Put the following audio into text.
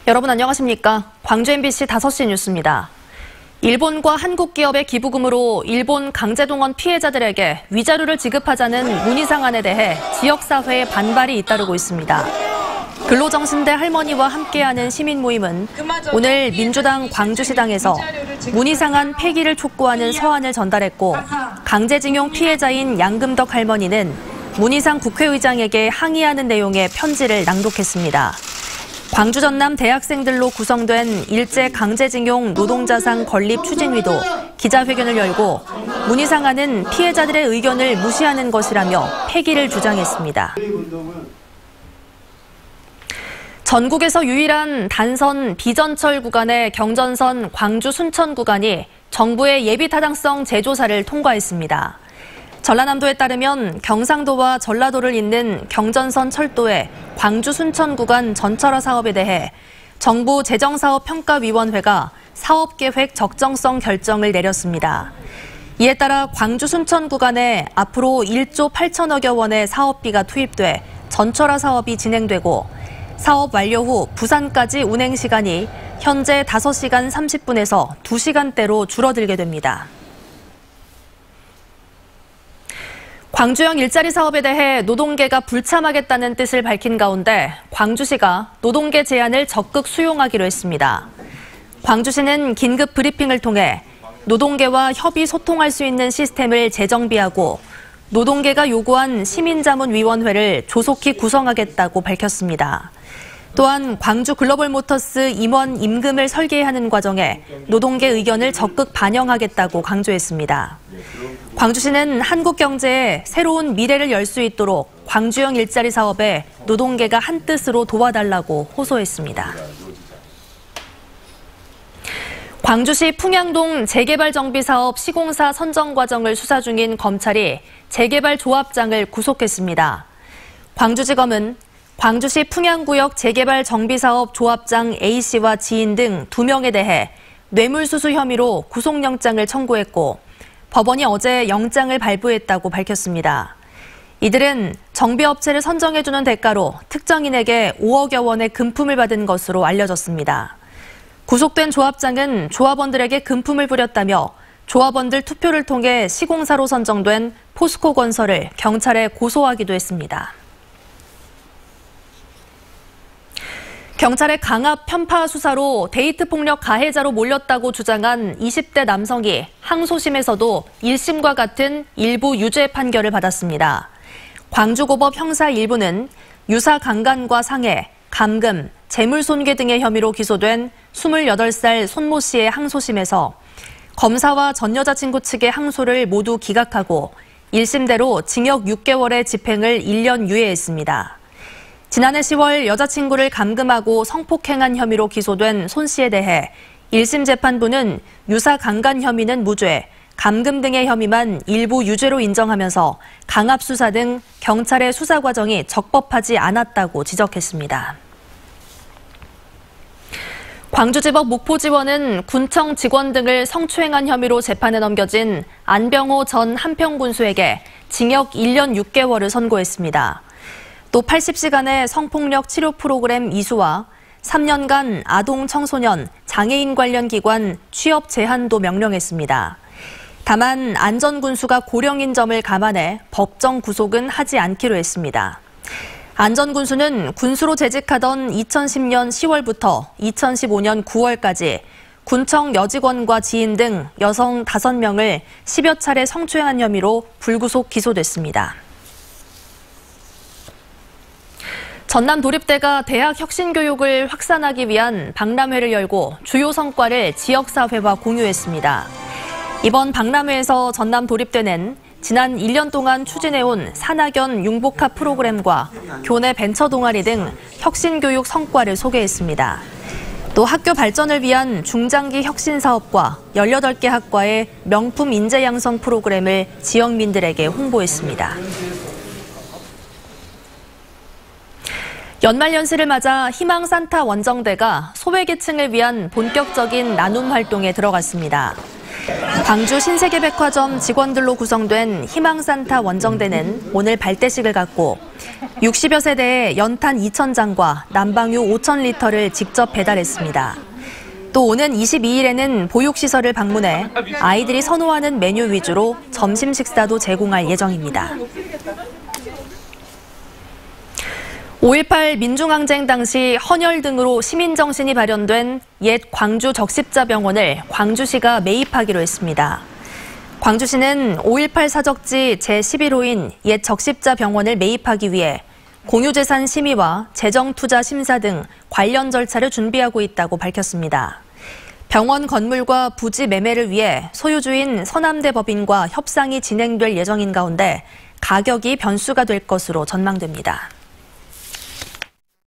여러분 안녕하십니까? 광주 MBC 5시 뉴스입니다. 일본과 한국 기업의 기부금으로 일본 강제동원 피해자들에게 위자료를 지급하자는 문의상안에 대해 지역사회의 반발이 잇따르고 있습니다. 근로정신대 할머니와 함께하는 시민모임은 오늘 민주당 광주시당에서 문의상안 폐기를 촉구하는 서한을 전달했고, 강제징용 피해자인 양금덕 할머니는 문희상 국회의장에게 항의하는 내용의 편지를 낭독했습니다. 광주 전남 대학생들로 구성된 일제 강제징용 노동자상 건립 추진위도 기자회견을 열고 문의상안은 피해자들의 의견을 무시하는 것이라며 폐기를 주장했습니다. 전국에서 유일한 단선 비전철 구간의 경전선 광주 순천 구간이 정부의 예비타당성 재조사를 통과했습니다. 전라남도에 따르면 경상도와 전라도를 잇는 경전선 철도의 광주 순천 구간 전철화 사업에 대해 정부 재정사업평가위원회가 사업계획 적정성 결정을 내렸습니다. 이에 따라 광주 순천 구간에 앞으로 1조 8천억여 원의 사업비가 투입돼 전철화 사업이 진행되고, 사업 완료 후 부산까지 운행 시간이 현재 5시간 30분에서 2시간대로 줄어들게 됩니다. 광주형 일자리 사업에 대해 노동계가 불참하겠다는 뜻을 밝힌 가운데 광주시가 노동계 제안을 적극 수용하기로 했습니다. 광주시는 긴급 브리핑을 통해 노동계와 협의 소통할 수 있는 시스템을 재정비하고 노동계가 요구한 시민자문위원회를 조속히 구성하겠다고 밝혔습니다. 또한 광주 글로벌모터스 임원 임금을 설계하는 과정에 노동계 의견을 적극 반영하겠다고 강조했습니다. 광주시는 한국 경제에 새로운 미래를 열 수 있도록 광주형 일자리 사업에 노동계가 한뜻으로 도와달라고 호소했습니다. 광주시 풍양동 재개발 정비 사업 시공사 선정 과정을 수사 중인 검찰이 재개발 조합장을 구속했습니다. 광주지검은 광주시 풍양구역 재개발 정비사업 조합장 A씨와 지인 등 2명에 대해 뇌물수수 혐의로 구속영장을 청구했고, 법원이 어제 영장을 발부했다고 밝혔습니다. 이들은 정비업체를 선정해주는 대가로 특정인에게 5억여 원의 금품을 받은 것으로 알려졌습니다. 구속된 조합장은 조합원들에게 금품을 부렸다며 조합원들 투표를 통해 시공사로 선정된 포스코건설을 경찰에 고소하기도 했습니다. 경찰의 강압 편파 수사로 데이트 폭력 가해자로 몰렸다고 주장한 20대 남성이 항소심에서도 1심과 같은 일부 유죄 판결을 받았습니다. 광주고법 형사 1부는 유사 강간과 상해, 감금, 재물손괴 등의 혐의로 기소된 28살 손모 씨의 항소심에서 검사와 전 여자친구 측의 항소를 모두 기각하고 1심대로 징역 6개월의 집행을 1년 유예했습니다. 지난해 10월 여자친구를 감금하고 성폭행한 혐의로 기소된 손 씨에 대해 1심 재판부는 유사 강간 혐의는 무죄, 감금 등의 혐의만 일부 유죄로 인정하면서 강압 수사 등 경찰의 수사 과정이 적법하지 않았다고 지적했습니다. 광주지법 목포지원은 군청 직원 등을 성추행한 혐의로 재판에 넘겨진 안병호 전 한평군수에게 징역 1년 6개월을 선고했습니다. 또 80시간의 성폭력 치료 프로그램 이수와 3년간 아동, 청소년, 장애인 관련 기관 취업 제한도 명령했습니다. 다만 안전군수가 고령인 점을 감안해 법정 구속은 하지 않기로 했습니다. 안전군수는 군수로 재직하던 2010년 10월부터 2015년 9월까지 군청 여직원과 지인 등 여성 5명을 10여 차례 성추행한 혐의로 불구속 기소됐습니다. 전남도립대가 대학 혁신교육을 확산하기 위한 박람회를 열고 주요 성과를 지역사회와 공유했습니다. 이번 박람회에서 전남도립대는 지난 1년 동안 추진해온 산학연 융복합 프로그램과 교내 벤처 동아리 등 혁신교육 성과를 소개했습니다. 또 학교 발전을 위한 중장기 혁신 사업과 18개 학과의 명품 인재 양성 프로그램을 지역민들에게 홍보했습니다. 연말연시를 맞아 희망산타 원정대가 소외계층을 위한 본격적인 나눔 활동에 들어갔습니다. 광주 신세계백화점 직원들로 구성된 희망산타 원정대는 오늘 발대식을 갖고 60여 세대에 연탄 2,000장과 난방유 5,000리터를 직접 배달했습니다. 또 오는 22일에는 보육시설을 방문해 아이들이 선호하는 메뉴 위주로 점심 식사도 제공할 예정입니다. 5.18 민중항쟁 당시 헌혈 등으로 시민정신이 발현된 옛 광주 적십자병원을 광주시가 매입하기로 했습니다. 광주시는 5.18 사적지 제11호인 옛 적십자병원을 매입하기 위해 공유재산 심의와 재정투자 심사 등 관련 절차를 준비하고 있다고 밝혔습니다. 병원 건물과 부지 매매를 위해 소유주인 서남대 법인과 협상이 진행될 예정인 가운데 가격이 변수가 될 것으로 전망됩니다.